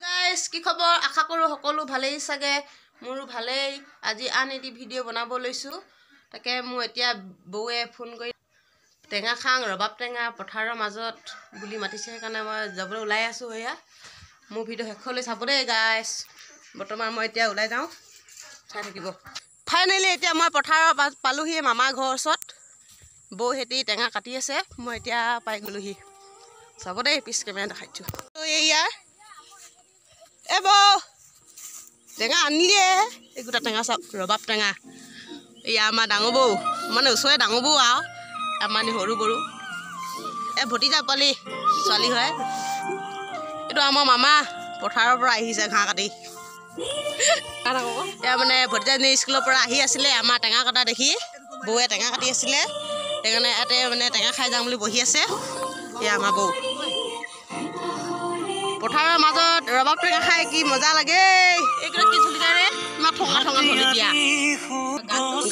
guys কি খবৰ আশা কৰো সকলো ভালেই চাগে মোৰো ভালেই আজি আন এটি ভিডিঅ' বনাব লৈছো তাকে মই এতিয়া বৌয়ে ফোন কৰি টেঙা খাং ৰবাব টেঙা পথাৰৰ মাজত বুলি মাতিছে কাৰণে মই যাবলৈ ওলাই আছো এয়া মোৰ ভিডিঅ' শেষলৈ চাব দেই গাইস বৰ্তমান মই এতিয়া ওলাই যাওঁ চাই থাকিব ফাইনেলি এতিয়া মই পথাৰৰ পালোহি মামা ঘৰৰ ওচৰত বৌ হেতি টেঙা কাটি আছে মই এতিয়া পাই গলোহি চাব দেই পিছ কেমেৰা দেখাইছো এয়া এ বৌ টেঙা আনিলে এই গোটা টেঙা চাওক ৰবাব টেঙা এয়া আমাৰ ডাঙৰ বৌ মানে ওচৰৰে ডাঙৰ বৌ আৰু আমাৰ সৰু গৰু ভতিজা পোৱালি ছোৱালী হয় এইটো আমাৰ মামা পথাৰৰ পৰা আহিছে ঘাঁহ কাটি এয়া মানে ভতিজাজনী স্কুলৰ পৰা আহি আছিলে আমাৰ টেঙা কটা দেখি বৌয়ে টেঙা কাটি আছিলে সেইকাৰণে ইয়াতে মানে টেঙা খাই যাম বুলি বহি আছে এয়া আমাৰ বৌ পথাৰৰ মাজত ৰবাব টেঙা খাই কি মজা লাগে এইবিলাক কি চলিকাৰে ইমান ঠঙা ঠঙা চলিতিয়া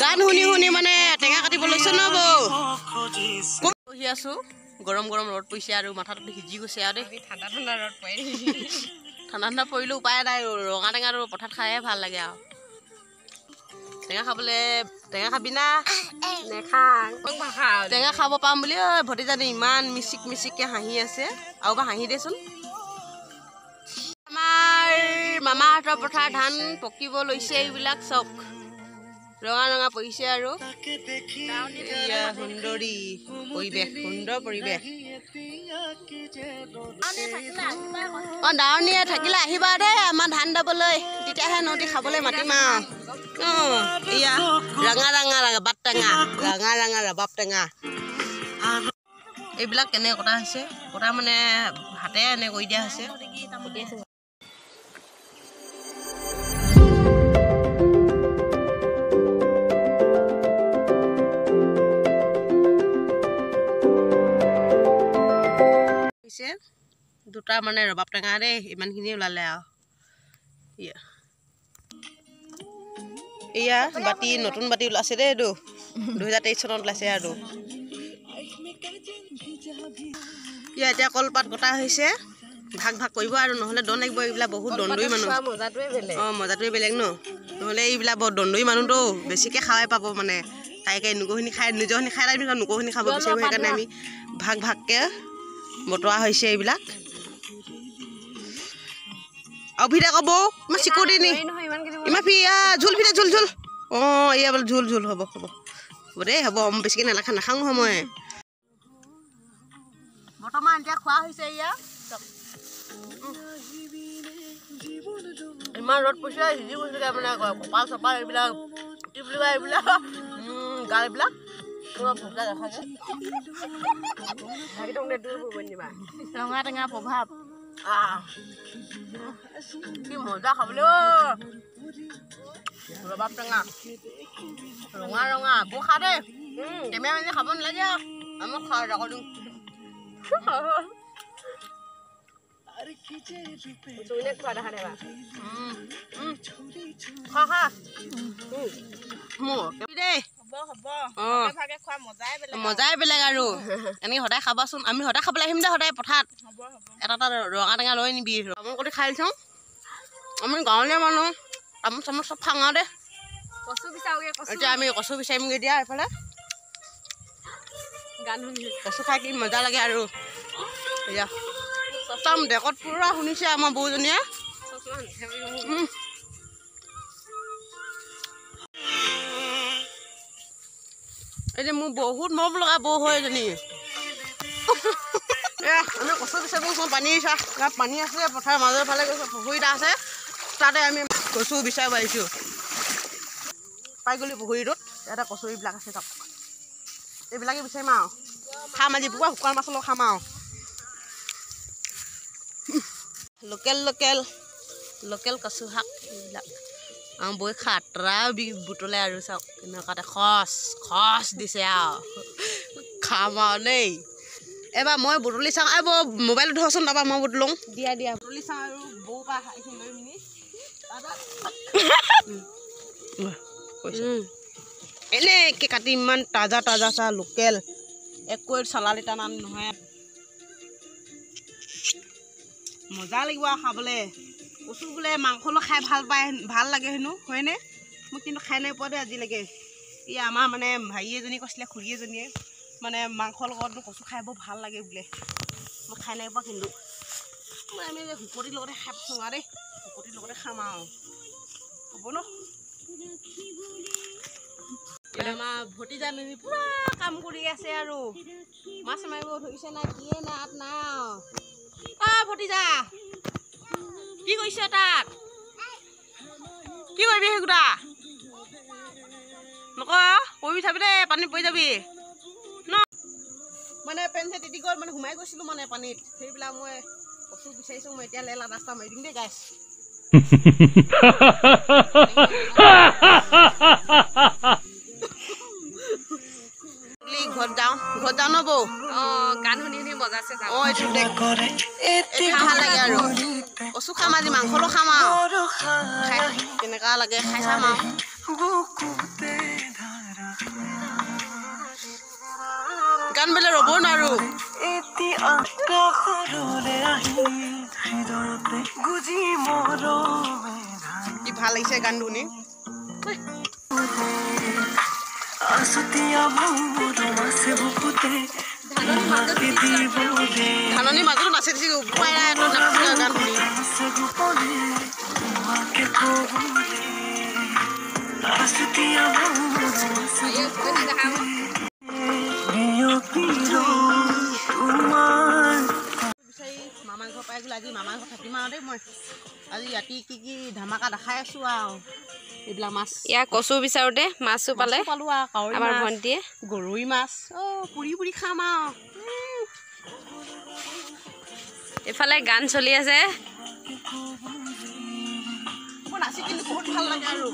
গান শুনি শুনি মানে টেঙা কাটিব লৈছে ন বৌ বহি আছো গৰম গৰম ৰ'দ পৰিছে আৰু মাথাটো সিজি গৈছে আৰু দেই ঠাণ্ডা ঠাণ্ডা ৰ'দ পৰে ঠাণ্ডা ঠাণ্ডা পৰিলেও উপায় নাই ৰঙা টেঙাটো পথাৰত খায়ে ভাল লাগে আৰু টেঙা খাবলৈ টেঙা খাবি না টেঙা খাব পাম বুলি ভতিজাজনী ইমান মিচিক মিচিককৈ হাঁহি আছে আৰু বা হাঁহি দেচোন আমাৰ মামাহঁতৰ পথাৰ ধান পকিব লৈছে এইবিলাক চব ৰঙা ৰঙা পৰিছে আৰু সুন্দৰী পৰিৱেশ সুন্দৰ পৰিৱেশ দাৱনীয়ে থাকিলে আহিবা দেই আমাৰ ধান দাবলৈ তেতিয়াহে নদী খাবলৈ মাতিম আৰু এয়া ৰঙা ৰঙা ৰবাব টেঙা ৰঙা ৰঙা ৰবাব টেঙা এইবিলাক কেনে কটা হৈছে কটা মানে হাতে এনে কৰি দিয়া হৈছে দুটা মানে ৰবাব টেঙা দেই ইমানখিনি ওলালে আৰু এয়া বাতি নতুন বাতি ওলাইছে দেই এইটো 2023 চনত ওলাইছে আৰু এয়া এতিয়া কলপাত কটা হৈছে ভাগ ভাগ কৰিব আৰু নহ'লে দন লাগিব এইবিলাক বহুত দণ্ডই মানুহ মজাটোৱে বেলেগ ন নহ'লে এইবিলাক বৰ দণ্ডই মানুহতো বেছিকৈ খাই পাব মানে তাইকে নোকোখিনি খাই নিজৰখিনি খাই তাৰ পিছত নোকোখিনি খাব বিচাৰিব সেইকাৰণে আমি ভাগ ভাগকৈ বটোৱা হৈছে এইবিলাক অভিদা কব ইমান চিকুটি নি ইমান ঝোল ভিতৰত ঝোল ঝোল এয়া বোলে ঝোল ঝোল হ'ব হ'ব হ'ব দেই হ'ব বেছিকৈ নাখাওঁ নহয় মই বৰ্তমান এতিয়া খোৱা হৈছে এয়া ইমান ৰ'দ পৰিছে সিজি গৈছে মানে কপাল চপাল এইবিলাক কি বুলি কয় এইবিলাক গাল এইবিলাক ৰঙা টেঙা প্ৰভাৱ কি মজা খাবলৈ ৰবাব টেঙা ৰঙা ৰঙা বৌ খা দেই কেমেৰা মেলি খাব নালাগে আমাক খা আকৌ দিওঁ মজাই বেলেগ আৰু এনেকৈ সদায় খাবাচোন আমি সদায় খাবলৈ আহিম দে সদায় পথাৰত এটা এটা ৰঙা টেঙা লৈ নিবি আমোল কৰি খাই দিছোঁ আমি গাঁৱলীয়া মানুহ তামোল চামোল চব খাওঁ দে এতিয়া আমি কচু বিচাৰিমগৈ দিয়া এইফালে কচু খাই কি মজা লাগে আৰু এয়া একদম ডেকত পুৰা শুনিছে আমাৰ বৌজনীয়ে এতিয়া মোৰ বহুত মৰম লগা বৌ হয় এজনী আমি কচু বিচাৰিব পানী পানী আছে পথাৰৰ মাজৰ ফালে গৈছোঁ পুখুৰী এটা আছে তাতে আমি কচু বিচাৰিব আহিছোঁ পাই গ'লি পুখুৰীটোত ইয়াতে কচু এইবিলাক আছে তাত এইবিলাকে বিচাৰিম আৰু খাম আজি পুৱা শুকান মাছৰ লগত খাম আৰু লোকেল লোকেল লোকেল কচু শাক এইবিলাক আমাৰ বৈ খাতৰা বুটলে আৰু চাওক এনেকুৱাতে খচ দিছে আৰু খাম আৰু দেই এবাৰ মই বুটলি চাওঁ এই বৌ মোবাইলটো ধৰচোন তাৰপৰা মই বুটলোঁ দিয়া বুটলি চাওঁ আৰু বৌ পৰা লৈ মিনি এনেকৈ কাটি ইমান তাজা তাজা চা লোকেল একোৱে চালালি টানা নহয় মজা লাগিব খাবলৈ কচু বোলে মাংস লৈ খাই ভাল লাগে হেনো হয়নে মই কিন্তু খাই নাই পোৱা দেই আজিলৈকে এই আমাৰ মানে ভাই এজনী কৈছিলে খুৰী এজনীয়ে মানে মাংসৰ লগত কচু খাই বৰ ভাল লাগে বোলে মই খাই নাই পোৱা কিন্তু মই আমি শুকতিৰ লগতে খাই পাইছোঁ আৰু দেই শুকতিৰ লগতে খাম আৰু হ'ব ন আমাৰ ভতিজাজনী পুৰা কাম কৰি আছে আৰু মাছ মাৰিব ধৰিছে নাই কিয়ে নাই নাই ভতিজা কি কৰিছ তাত কি কৰিবি সেইগোটা নকওঁ কৰিবি চাবি দেই পানীত পৰি যাবি ন মানে পেণ্ট চেট তিতি গ'ল মানে সোমাই গৈছিলোঁ মানে পানীত সেইবিলাক মই কচু বিচাৰিছোঁ মই এতিয়া লেলা ৰাস্তা মাৰি দিম দেই গাইছ ঘৰত যাওঁ ন বৌ গান শুনি শুনি বজাইছে ভাল লাগে আৰু কচু খাম আজি মাংসলো খাম আৰু কেনেকুৱা লাগে খাই চাম আৰু গান বোলে ৰ'ব নোৱাৰো কি ভাল লাগিছে গান শুনি ধাননি মাজতো নাচি দিছে উপায় নাই গান শুনি মামাৰ ঘৰ পাই গ'লো আজি মামাৰ ঘৰ থাকিম আৰু দেই মই আজি ৰাতি কি ধামাকা দেখাই আছো আৰু এইবিলাক মাছ ইয়াৰ কচু বিচাৰোতে মাছো পালে পালো আৰু কাৱৈ আমাৰ মাছ ভণ্টিয়ে গৰৈ মাছ পুৰি খাম আৰু এফালে গান চলি আছে মোৰ নাচি কিন্তু বহুত ভাল লাগে আৰু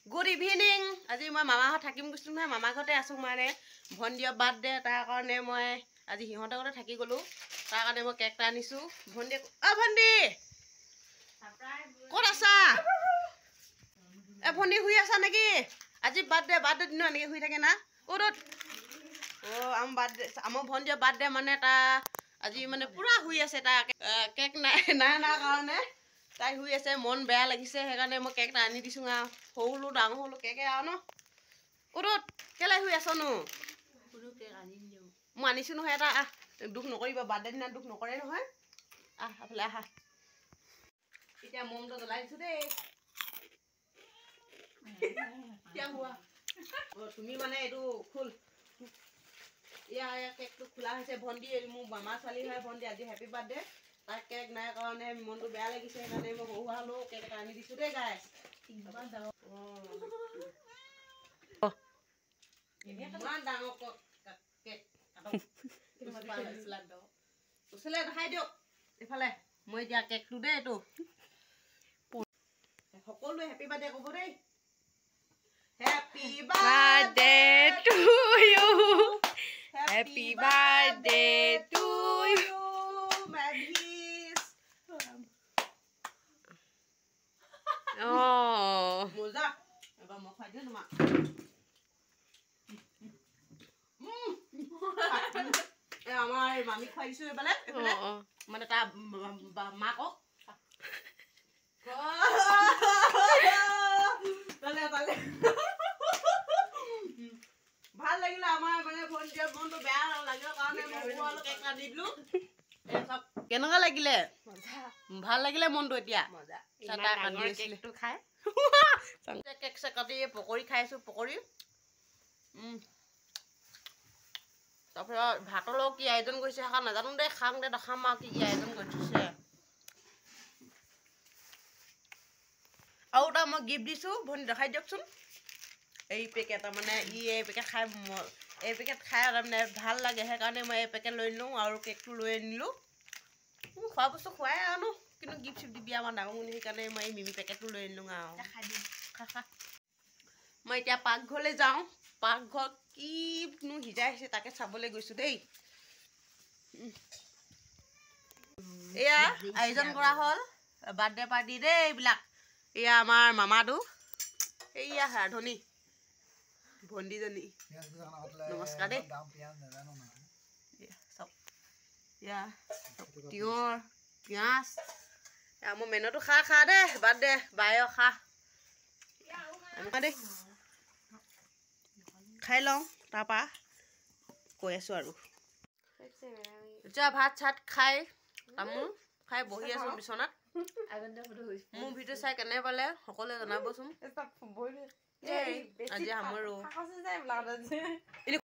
গুড ইভিনিং আজি মই মামাৰ ঘৰত থাকিম গৈছিলোঁ নহয় মামাৰ ঘৰতে আছোঁ মানে ভণ্টিৰ বাৰ্থডে তাৰ কাৰণে মই আজি সিহঁতৰ ঘৰতে থাকি গ'লোঁ তাৰ কাৰণে মই কেক এটা আনিছোঁ ভণ্টিয়ে ভণ্টি ক'ত আছা ভণ্টি শুই আছা নেকি আজি বাৰ্থডে দিনো এনেকৈ শুই থাকে না আমাৰ ভণ্টিৰ বাৰ্থডে মানে আজি মানে পুৰা শুই আছে তাই কেক নাই কাৰণে তাই শুই আছে মন বেয়া লাগিছে সেইকাৰণে মই কেক এটা আনি দিছোঁ আৰু সৰু ডাঙৰ হ'লো কেকে আৰু ন কেলে শুই আছনো মই আনিছোঁ নহয় এটা দুখ নকৰিবা বাৰ্থডে দিনা দুখ নকৰে নহয় এফালে আহা এতিয়া মমটো জ্বলাই দিছোঁ দেই তুমি মানে এইটো খোল কেকটো খোলা হৈছে ভণ্টি মোৰ মামা ছোৱালী হয় ভণ্টি আজি হেপী বাৰ্থডে তাই কেক নাই কাৰণে মনটো বেয়া লাগিছে সেইকাৰণে মই সৰু হ'লেও কেক এটা আনি দিছোঁ দেই গাইছ ইমান ডাঙৰ কেক ওচৰলৈ দেখাই দিয়ক এইফালে মই এতিয়া কেকটো দেই এইটো সকলোৱে হেপী বাৰ্থডে ক'ব দেই happy birthday to you happy birthday to you মজা এবাৰ মই খুৱাই দিওঁ তোমাক আমাৰ মামী খুৱাই দিছোঁ এইফালে মানে তাৰ মাকক ভাল লাগিলে আমাৰ মানে ভণ্টিৰ মনটো বেয়া লাগে কাৰণে কেক আনি দিলোঁ কেনেকুৱা লাগিলে ভাল লাগিলে মনটো এতিয়া খাই কেক চেক কাটি পকৰি খাইছোঁ পকৰি তাৰপিছত ভাতৰ লগত কি আয়োজন কৰিছে সেইখন নাজানো দেই খাম দে দেখাম আৰু কি আয়োজন কৰি থৈছে আৰু এটা মই গিফ্ট দিছোঁ ভণ্টি দেখাই দিয়কচোন এই পেকেট তাৰমানে এই পেকেট খাই তাৰমানে ভাল লাগে সেইকাৰণে মই এই পেকেট লৈ আনিলোঁ আৰু কেকটো লৈ আনিলোঁ খোৱা বস্তু খুৱাই আৰু ন কিন্তু গিফ্ট চিফ্ট দিবি আমাৰ ডাঙৰ মুনি সেইকাৰণে মই এই মিমি পেকেটটো লৈ আনিলোঁ আৰু মই এতিয়া পাকঘৰলৈ যাওঁ পাকঘৰত কিনো সিজাইছে তাকে চাবলৈ গৈছোঁ দেই এয়া আয়োজন কৰা হ'ল বাৰ্থডে পাৰ্টি দেই এইবিলাক এয়া আমাৰ মামাটো এইয়া ৰাধনী ভণ্টিজনী নমস্কাৰ দেই তিয়ঁহ পিঁয়াজ মোৰ মেনুটো খা দেই বাদ দে বায় খা দেই খাই লওঁ তাৰপৰা কৈ আছোঁ আৰু এতিয়া ভাত চাত খাই তামোল খাই বহি আছোঁ বিচনাত মোৰ ভিডিঅ' চাই কেনে পালে সকলোৱে জনাবচোন আজি সামৰো